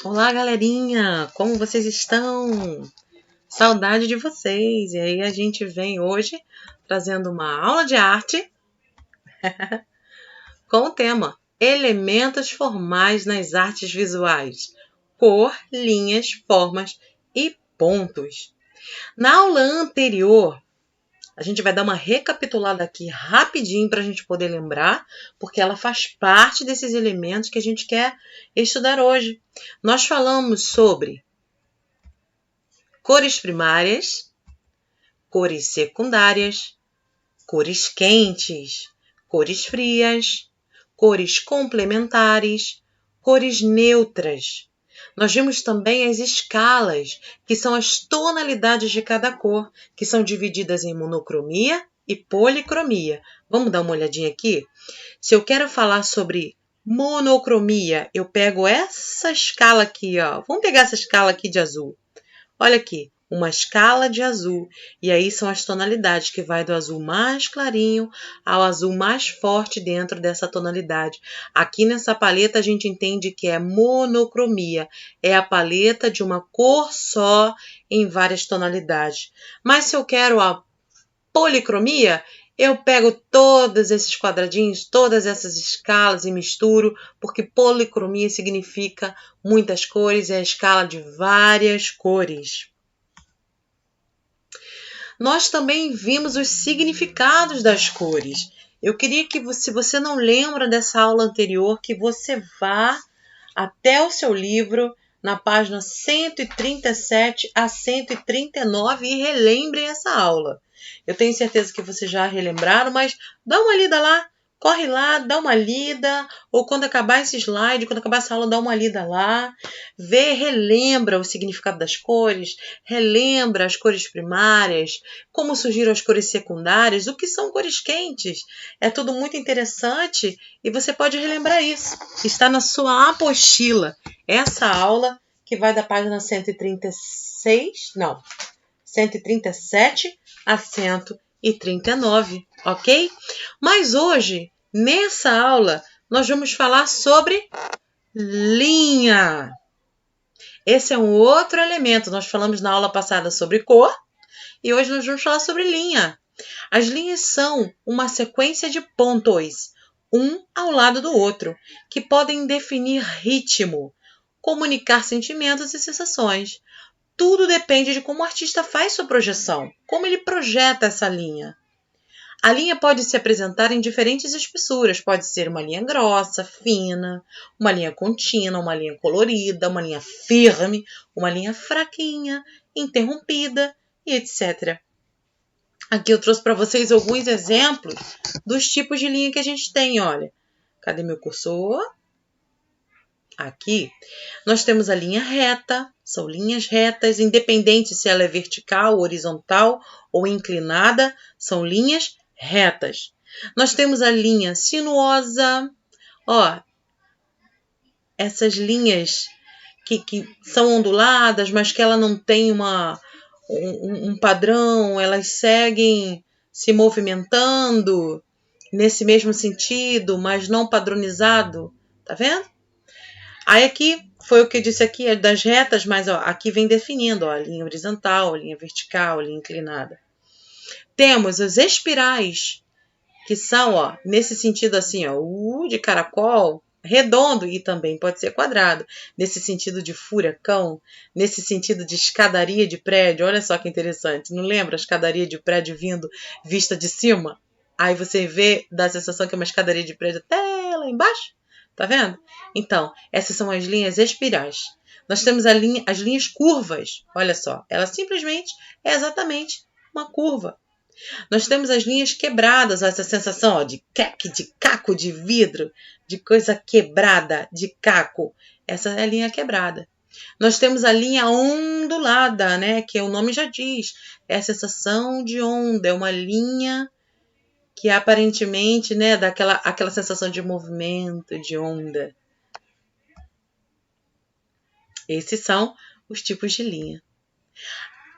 Olá, galerinha! Como vocês estão? Saudade de vocês! E aí a gente vem hoje trazendo uma aula de arte com o tema Elementos formais nas artes visuais. Cor, linhas, formas e pontos. Na aula anterior, a gente vai dar uma recapitulada aqui rapidinho para a gente poder lembrar, porque ela faz parte desses elementos que a gente quer estudar hoje. Nós falamos sobre cores primárias, cores secundárias, cores quentes, cores frias, cores complementares, cores neutras. Nós vimos também as escalas, que são as tonalidades de cada cor, que são divididas em monocromia e policromia. Vamos dar uma olhadinha aqui? Se eu quero falar sobre monocromia, eu pego essa escala aqui, ó. Vamos pegar essa escala aqui de azul. Olha aqui, uma escala de azul. E aí são as tonalidades, que vai do azul mais clarinho ao azul mais forte dentro dessa tonalidade. Aqui nessa paleta a gente entende que é monocromia. É a paleta de uma cor só em várias tonalidades. Mas se eu quero a policromia, eu pego todos esses quadradinhos, todas essas escalas e misturo, porque policromia significa muitas cores, é a escala de várias cores. Nós também vimos os significados das cores. Eu queria que, se você não lembra dessa aula anterior, que você vá até o seu livro, na página 137 a 139 e relembrem essa aula. Eu tenho certeza que vocês já relembraram, mas dá uma lida lá, corre lá, dá uma lida, ou quando acabar esse slide, quando acabar essa aula, dá uma lida lá, relembra o significado das cores, relembra as cores primárias, como surgiram as cores secundárias, o que são cores quentes. É tudo muito interessante e você pode relembrar isso. Está na sua apostila. Essa aula que vai da página 137 a 139, ok? Mas hoje, nessa aula, nós vamos falar sobre linha. Esse é um outro elemento. Nós falamos na aula passada sobre cor e hoje nós vamos falar sobre linha. As linhas são uma sequência de pontos, um ao lado do outro, que podem definir ritmo, comunicar sentimentos e sensações. Tudo depende de como o artista faz sua projeção, como ele projeta essa linha. A linha pode se apresentar em diferentes espessuras, pode ser uma linha grossa, fina, uma linha contínua, uma linha colorida, uma linha firme, uma linha fraquinha, interrompida e etc. Aqui eu trouxe para vocês alguns exemplos dos tipos de linha que a gente tem, olha. Cadê meu cursor? Aqui, nós temos a linha reta, são linhas retas, independente se ela é vertical, horizontal ou inclinada, são linhas retas. Nós temos a linha sinuosa, ó, essas linhas que são onduladas, mas que ela não tem um padrão, elas seguem se movimentando nesse mesmo sentido, mas não padronizado, tá vendo? Aí aqui, foi o que eu disse aqui, é das retas, mas ó, aqui vem definindo, ó, a linha horizontal, a linha vertical, a linha inclinada. Temos as espirais, que são, ó, nesse sentido assim, ó, de caracol, redondo e também pode ser quadrado. Nesse sentido de furacão, nesse sentido de escadaria de prédio, olha só que interessante. Não lembra a escadaria de prédio vindo vista de cima? Aí você vê, dá a sensação que é uma escadaria de prédio até lá embaixo. Tá vendo? Então, essas são as linhas espirais. Nós temos as linhas curvas. Olha só, ela simplesmente é exatamente uma curva. Nós temos as linhas quebradas, essa sensação ó, de caco de vidro, de coisa quebrada, de caco. Essa é a linha quebrada. Nós temos a linha ondulada, né? Que o nome já diz. É a sensação de onda, é uma linha que aparentemente, né, dá aquela sensação de movimento, de onda. Esses são os tipos de linha.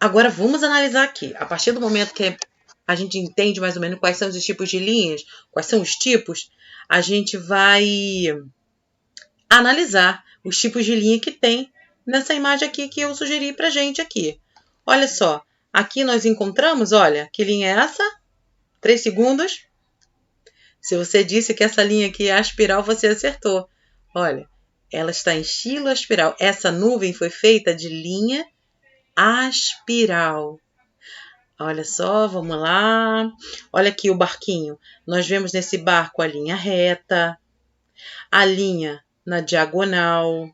Agora vamos analisar aqui. A partir do momento que a gente entende mais ou menos quais são os tipos de linhas, quais são os tipos, a gente vai analisar os tipos de linha que tem nessa imagem aqui que eu sugeri pra gente aqui. Olha só, aqui nós encontramos, olha, que linha é essa? 3 segundos. Se você disse que essa linha aqui é a espiral, você acertou. Olha, ela está em estilo espiral. Essa nuvem foi feita de linha espiral. Olha só, vamos lá. Olha aqui o barquinho. Nós vemos nesse barco a linha reta, a linha na diagonal.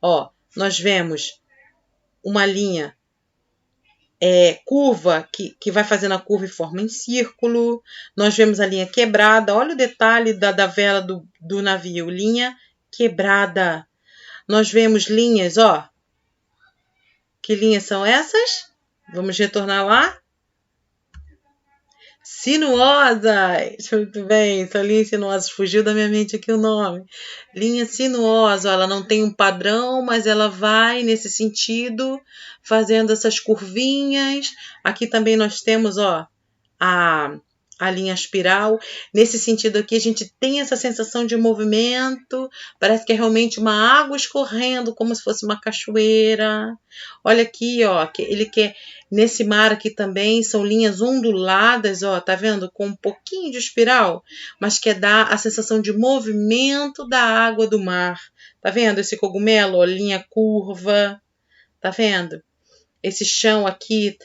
Ó, nós vemos uma linha curva que vai fazendo a curva e forma em círculo. Nós vemos a linha quebrada. Olha o detalhe da vela do navio. Linha quebrada. Nós vemos linhas, ó. Que linhas são essas? Vamos retornar lá. Sinuosas. Muito bem, são linhas sinuosas. Fugiu da minha mente aqui o nome. Linha sinuosa, ela não tem um padrão, mas ela vai nesse sentido, fazendo essas curvinhas. Aqui também nós temos, ó, a linha espiral. Nesse sentido aqui, a gente tem essa sensação de movimento. Parece que é realmente uma água escorrendo, como se fosse uma cachoeira. Olha aqui, ó, ele quer... Nesse mar aqui também são linhas onduladas, ó, tá vendo? Com um pouquinho de espiral, mas quer dar a sensação de movimento da água do mar. Tá vendo esse cogumelo, ó, linha curva? Tá vendo? Esse chão aqui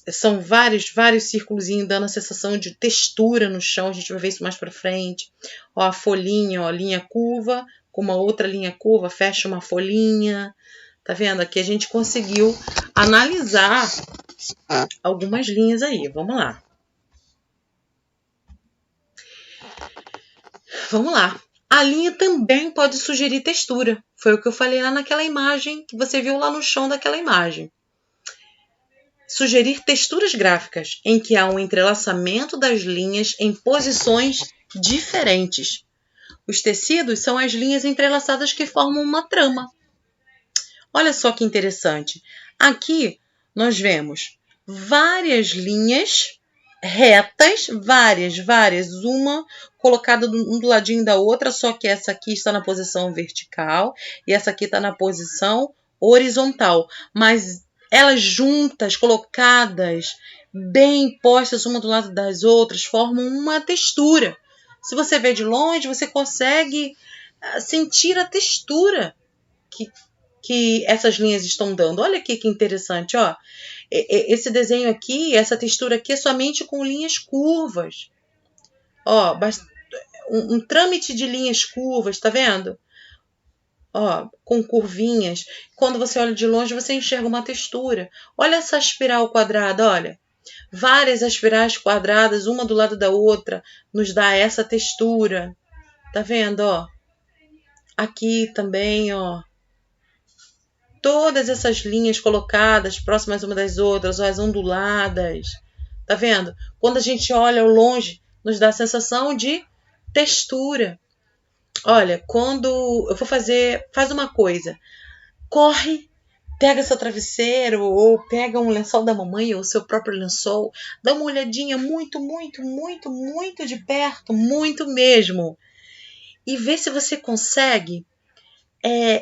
são vários círculos dando a sensação de textura no chão. A gente vai ver isso mais pra frente. Ó, a folhinha, ó, linha curva, com uma outra linha curva, fecha uma folhinha. Tá vendo? Aqui a gente conseguiu analisar algumas linhas aí. Vamos lá. Vamos lá. A linha também pode sugerir textura. Foi o que eu falei lá naquela imagem que você viu lá no chão daquela imagem. Sugerir texturas gráficas em que há um entrelaçamento das linhas em posições diferentes. Os tecidos são as linhas entrelaçadas que formam uma trama. Olha só que interessante. Aqui nós vemos várias linhas retas, várias, uma colocada um do ladinho da outra, só que essa aqui está na posição vertical e essa aqui está na posição horizontal. Mas elas juntas, colocadas, bem postas uma do lado das outras, formam uma textura. Se você vê de longe, você consegue sentir a textura que essas linhas estão dando. Olha aqui que interessante, ó. Esse desenho aqui, essa textura aqui é somente com linhas curvas. Ó, um trâmite de linhas curvas, tá vendo? Ó, com curvinhas. Quando você olha de longe, você enxerga uma textura. Olha essa espiral quadrada, olha. Várias espirais quadradas, uma do lado da outra, nos dá essa textura. Tá vendo, ó? Aqui também, ó. Todas essas linhas colocadas próximas uma das outras, ó, as onduladas. Tá vendo? Quando a gente olha ao longe, nos dá a sensação de textura. Olha, quando eu for faz uma coisa. Corre, pega seu travesseiro ou pega um lençol da mamãe ou seu próprio lençol. Dá uma olhadinha muito de perto, muito mesmo. E vê se você consegue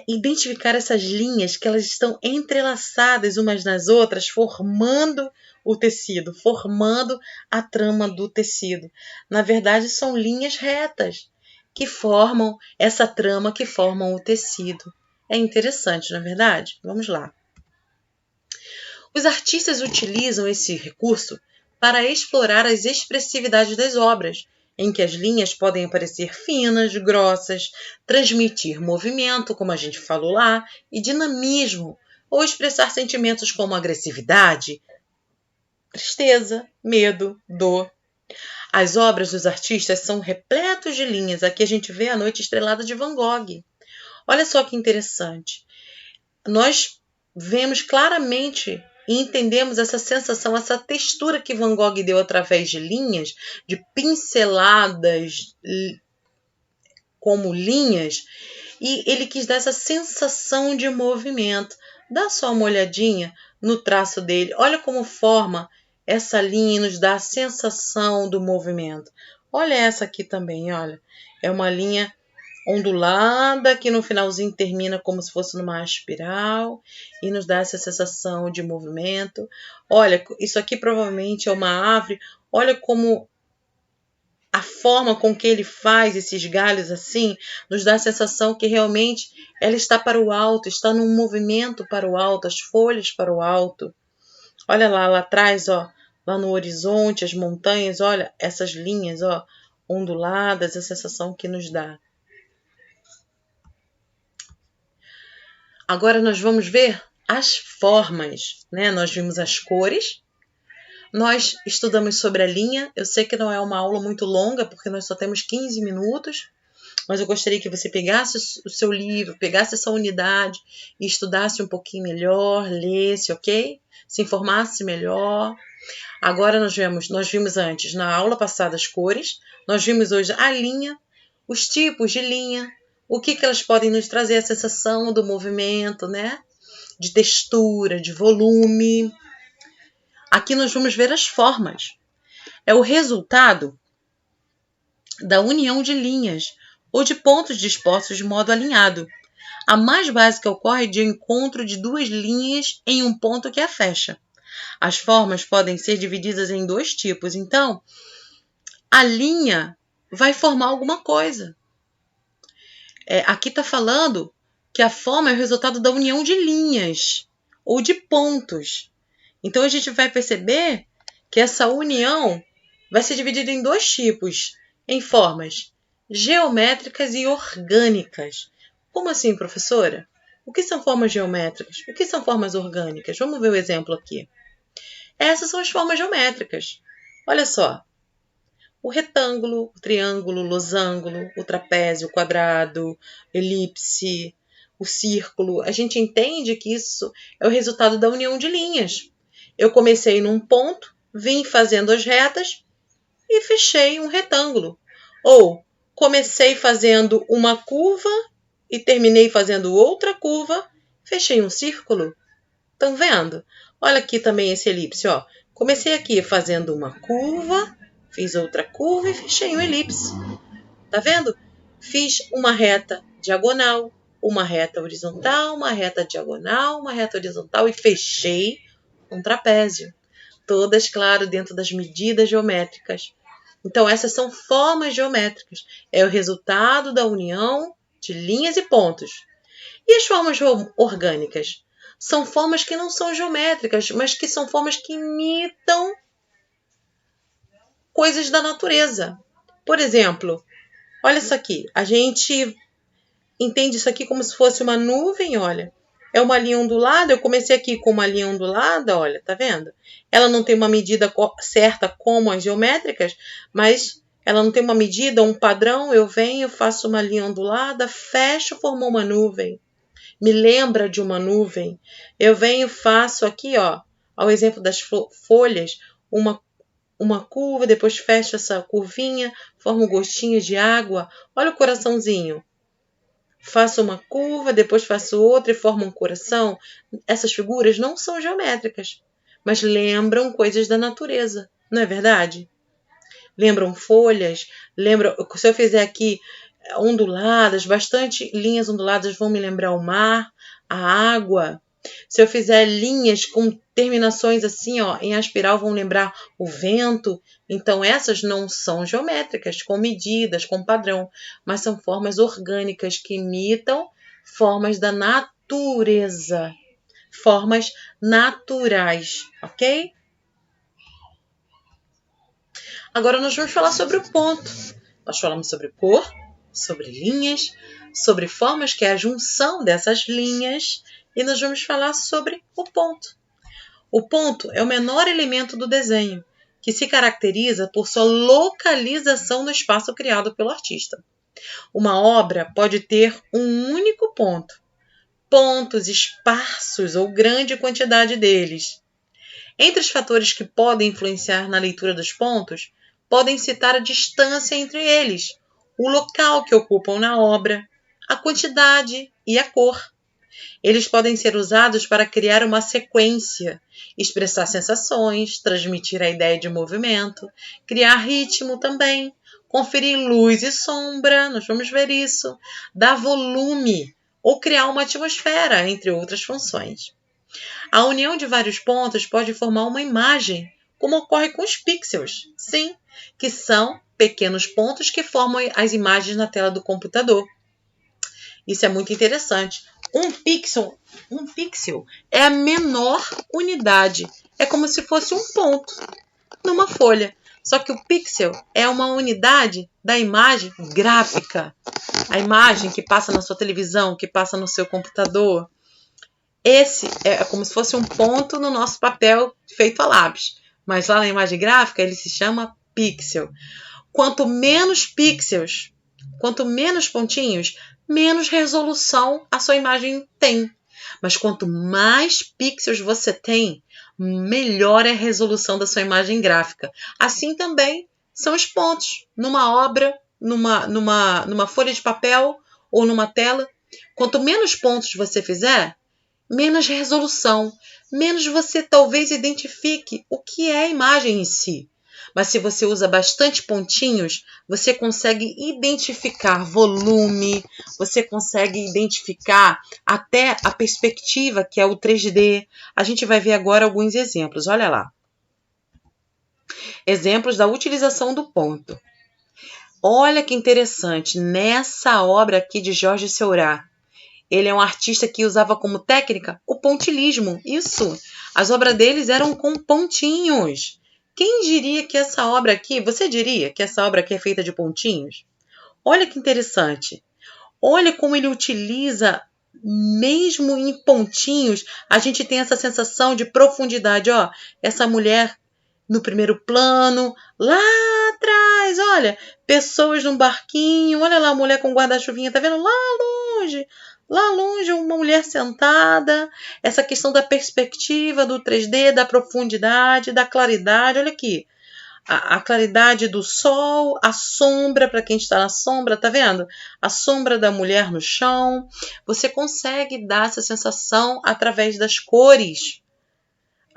identificar essas linhas que elas estão entrelaçadas umas nas outras, formando o tecido, formando a trama do tecido. Na verdade, são linhas retas que formam essa trama, que formam o tecido. É interessante, não é verdade? Vamos lá. Os artistas utilizam esse recurso para explorar as expressividades das obras, em que as linhas podem aparecer finas, grossas, transmitir movimento, como a gente falou lá, e dinamismo, ou expressar sentimentos como agressividade, tristeza, medo, dor. As obras dos artistas são repletas de linhas. Aqui a gente vê a Noite Estrelada de Van Gogh. Olha só que interessante. Nós vemos claramente e entendemos essa sensação, essa textura que Van Gogh deu através de linhas, de pinceladas como linhas, e ele quis dar essa sensação de movimento. Dá só uma olhadinha no traço dele, olha como forma essa linha e nos dá a sensação do movimento. Olha essa aqui também, olha, é uma linha ondulada, que no finalzinho termina como se fosse numa espiral e nos dá essa sensação de movimento. Olha, isso aqui provavelmente é uma árvore. Olha como a forma com que ele faz esses galhos assim nos dá a sensação que realmente ela está para o alto, está num movimento para o alto, as folhas para o alto. Olha lá atrás, ó, lá no horizonte, as montanhas, olha essas linhas, ó, onduladas, a sensação que nos dá. Agora nós vamos ver as formas, né? Nós vimos as cores. Nós estudamos sobre a linha. Eu sei que não é uma aula muito longa, porque nós só temos 15 minutos, mas eu gostaria que você pegasse o seu livro, pegasse essa unidade e estudasse um pouquinho melhor, lesse, ok? Se informasse melhor. Agora nós vimos antes, na aula passada, as cores. Nós vimos hoje a linha, os tipos de linha, o que elas podem nos trazer, a sensação do movimento, né? De textura, de volume. Aqui nós vamos ver as formas. É o resultado da união de linhas ou de pontos dispostos de modo alinhado. A mais básica ocorre de encontro de duas linhas em um ponto que a fecha. As formas podem ser divididas em dois tipos. Então, a linha vai formar alguma coisa. Aqui está falando que a forma é o resultado da união de linhas ou de pontos. Então, a gente vai perceber que essa união vai ser dividida em dois tipos, em formas geométricas e orgânicas. Como assim, professora? O que são formas geométricas? O que são formas orgânicas? Vamos ver o exemplo aqui. Essas são as formas geométricas. Olha só. O retângulo, o triângulo, o losango, o trapézio, o quadrado, elipse, o círculo. A gente entende que isso é o resultado da união de linhas. Eu comecei num ponto, vim fazendo as retas e fechei um retângulo. Ou comecei fazendo uma curva e terminei fazendo outra curva, fechei um círculo. Estão vendo? Olha aqui também esse elipse, ó. Comecei aqui fazendo uma curva, fiz outra curva e fechei um elipse. Tá vendo? Fiz uma reta diagonal, uma reta horizontal, uma reta diagonal, uma reta horizontal e fechei um trapézio. Todas, claro, dentro das medidas geométricas. Então, essas são formas geométricas. É o resultado da união de linhas e pontos. E as formas orgânicas? São formas que não são geométricas, mas que são formas que imitam coisas da natureza. Por exemplo, olha isso aqui. A gente entende isso aqui como se fosse uma nuvem, olha. É uma linha ondulada. Eu comecei aqui com uma linha ondulada, olha, tá vendo? Ela não tem uma medida certa como as geométricas, mas ela não tem uma medida, um padrão. Eu venho, faço uma linha ondulada, fecho, formou uma nuvem. Me lembra de uma nuvem. Eu venho, faço aqui, ó, ao exemplo das folhas, uma curva, depois fecho essa curvinha, formo gostinhos de água. Olha o coraçãozinho. Faço uma curva, depois faço outra e formo um coração. Essas figuras não são geométricas, mas lembram coisas da natureza, não é verdade? Lembram folhas, se eu fizer aqui onduladas, bastante linhas onduladas vão me lembrar o mar, a água. Se eu fizer linhas com terminações assim, ó, em espiral, vão lembrar o vento. Então, essas não são geométricas, com medidas, com padrão, mas são formas orgânicas que imitam formas da natureza. Formas naturais, ok? Agora nós vamos falar sobre o ponto. Nós falamos sobre cor, sobre linhas, sobre formas, que é a junção dessas linhas, e nós vamos falar sobre o ponto. O ponto é o menor elemento do desenho, que se caracteriza por sua localização no espaço criado pelo artista. Uma obra pode ter um único ponto, pontos esparsos ou grande quantidade deles. Entre os fatores que podem influenciar na leitura dos pontos, podem citar a distância entre eles, o local que ocupam na obra, a quantidade e a cor. Eles podem ser usados para criar uma sequência, expressar sensações, transmitir a ideia de movimento, criar ritmo também, conferir luz e sombra, nós vamos ver isso, dar volume ou criar uma atmosfera, entre outras funções. A união de vários pontos pode formar uma imagem, como ocorre com os pixels, sim, que são pequenos pontos que formam as imagens na tela do computador. Isso é muito interessante. Um pixel é a menor unidade. É como se fosse um ponto numa folha. Só que o pixel é uma unidade da imagem gráfica. A imagem que passa na sua televisão, que passa no seu computador. Esse é como se fosse um ponto no nosso papel feito a lápis. Mas lá na imagem gráfica ele se chama pixel. Quanto menos pixels, quanto menos pontinhos, menos resolução a sua imagem tem. Mas quanto mais pixels você tem, melhor é a resolução da sua imagem gráfica. Assim também são os pontos numa obra, numa folha de papel ou numa tela. Quanto menos pontos você fizer, menos resolução, menos você talvez identifique o que é a imagem em si. Mas se você usa bastante pontinhos, você consegue identificar volume, você consegue identificar até a perspectiva, que é o 3D. A gente vai ver agora alguns exemplos, olha lá. Exemplos da utilização do ponto. Olha que interessante, nessa obra aqui de Jorge Seurat, ele é um artista que usava como técnica o pontilhismo. Isso, as obras deles eram com pontinhos. Quem diria que essa obra aqui, você diria que essa obra aqui é feita de pontinhos? Olha que interessante. Olha como ele utiliza, mesmo em pontinhos, a gente tem essa sensação de profundidade. Ó, essa mulher no primeiro plano, lá atrás, olha, pessoas num barquinho, olha lá a mulher com guarda-chuvinha, tá vendo? Lá longe, uma mulher sentada, essa questão da perspectiva, do 3D, da profundidade, da claridade, olha aqui, a claridade do sol, a sombra, para quem está na sombra, tá vendo? A sombra da mulher no chão, você consegue dar essa sensação através das cores,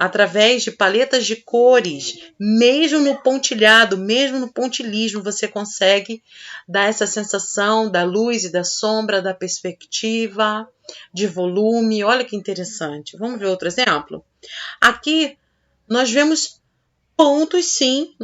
através de paletas de cores, mesmo no pontilhado, mesmo no pontilhismo, você consegue dar essa sensação da luz e da sombra, da perspectiva, de volume. Olha que interessante. Vamos ver outro exemplo? Aqui nós vemos pontos, sim,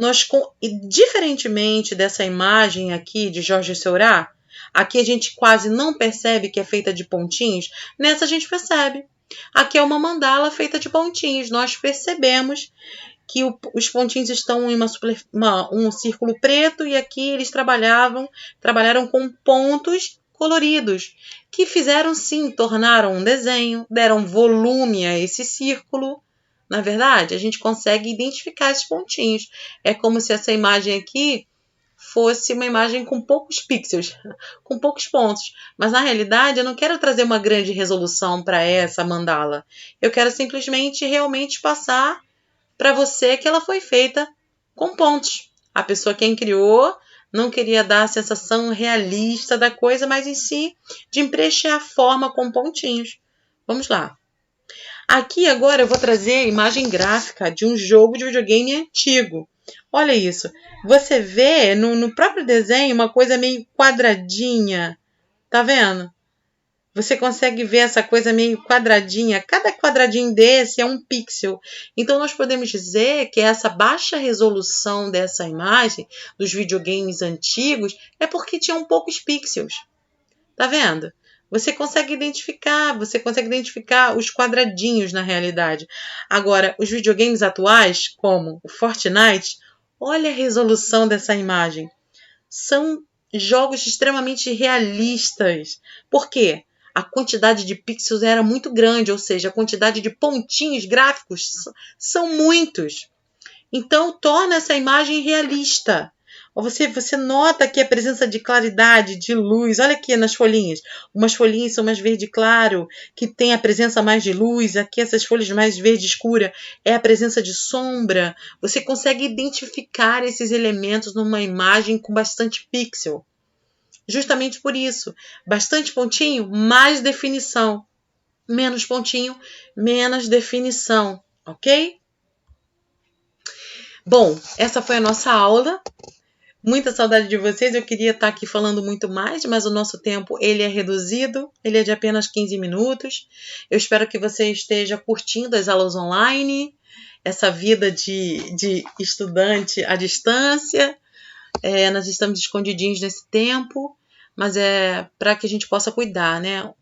e diferentemente dessa imagem aqui de Jorge Seurat, aqui a gente quase não percebe que é feita de pontinhos, nessa a gente percebe. Aqui é uma mandala feita de pontinhos. Nós percebemos que os pontinhos estão em um círculo preto e aqui eles trabalharam com pontos coloridos, que fizeram sim, tornaram um desenho, deram volume a esse círculo. Na verdade, a gente consegue identificar esses pontinhos. É como se essa imagem aqui fosse uma imagem com poucos pixels, com poucos pontos. Mas, na realidade, eu não quero trazer uma grande resolução para essa mandala. Eu quero simplesmente realmente passar para você que ela foi feita com pontos. A pessoa quem criou não queria dar a sensação realista da coisa, mas em si de preencher a forma com pontinhos. Vamos lá. Aqui agora eu vou trazer a imagem gráfica de um jogo de videogame antigo. Olha isso. Você vê no próprio desenho uma coisa meio quadradinha. Tá vendo? Você consegue ver essa coisa meio quadradinha. Cada quadradinho desse é um pixel. Então, nós podemos dizer que essa baixa resolução dessa imagem dos videogames antigos é porque tinham poucos pixels. Tá vendo? Você consegue identificar os quadradinhos na realidade. Agora, os videogames atuais, como o Fortnite, olha a resolução dessa imagem. São jogos extremamente realistas. Por quê? A quantidade de pixels era muito grande, ou seja, a quantidade de pontinhos gráficos são muitos. Então, torna essa imagem realista. Você nota aqui a presença de claridade, de luz. Olha aqui nas folhinhas. Umas folhinhas são mais verde claro, que tem a presença mais de luz. Aqui essas folhas mais verde escura é a presença de sombra. Você consegue identificar esses elementos numa imagem com bastante pixel. Justamente por isso. Bastante pontinho, mais definição. Menos pontinho, menos definição. Ok? Bom, essa foi a nossa aula. Muita saudade de vocês. Eu queria estar aqui falando muito mais, mas o nosso tempo ele é reduzido. Ele é de apenas 15 minutos. Eu espero que você esteja curtindo as aulas online, essa vida de estudante à distância. Nós estamos escondidinhos nesse tempo, mas é para que a gente possa cuidar, né?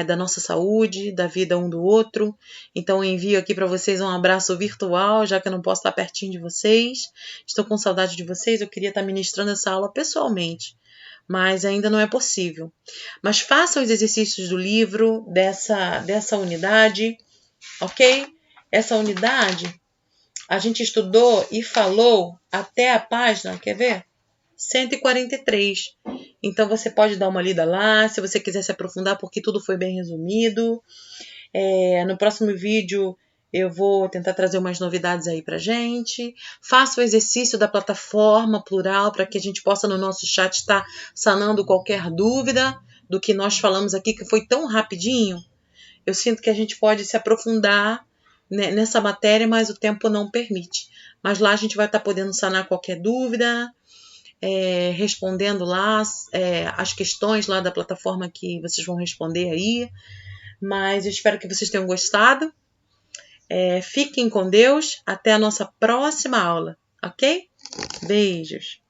Da nossa saúde, da vida um do outro. Então eu envio aqui para vocês um abraço virtual, já que eu não posso estar pertinho de vocês. Estou com saudade de vocês, eu queria estar ministrando essa aula pessoalmente, mas ainda não é possível. Mas façam os exercícios do livro, dessa unidade, ok? Essa unidade a gente estudou e falou até a página, quer ver? 143. Então você pode dar uma lida lá, se você quiser se aprofundar, porque tudo foi bem resumido. No próximo vídeo eu vou tentar trazer umas novidades aí pra gente. Faça o exercício da plataforma plural para que a gente possa no nosso chat estar sanando qualquer dúvida do que nós falamos aqui, que foi tão rapidinho. Eu sinto que a gente pode se aprofundar nessa matéria, mas o tempo não permite. Mas lá a gente vai estar podendo sanar qualquer dúvida, respondendo lá as questões lá da plataforma que vocês vão responder aí. Mas eu espero que vocês tenham gostado. Fiquem com Deus. Até a nossa próxima aula, ok? Beijos!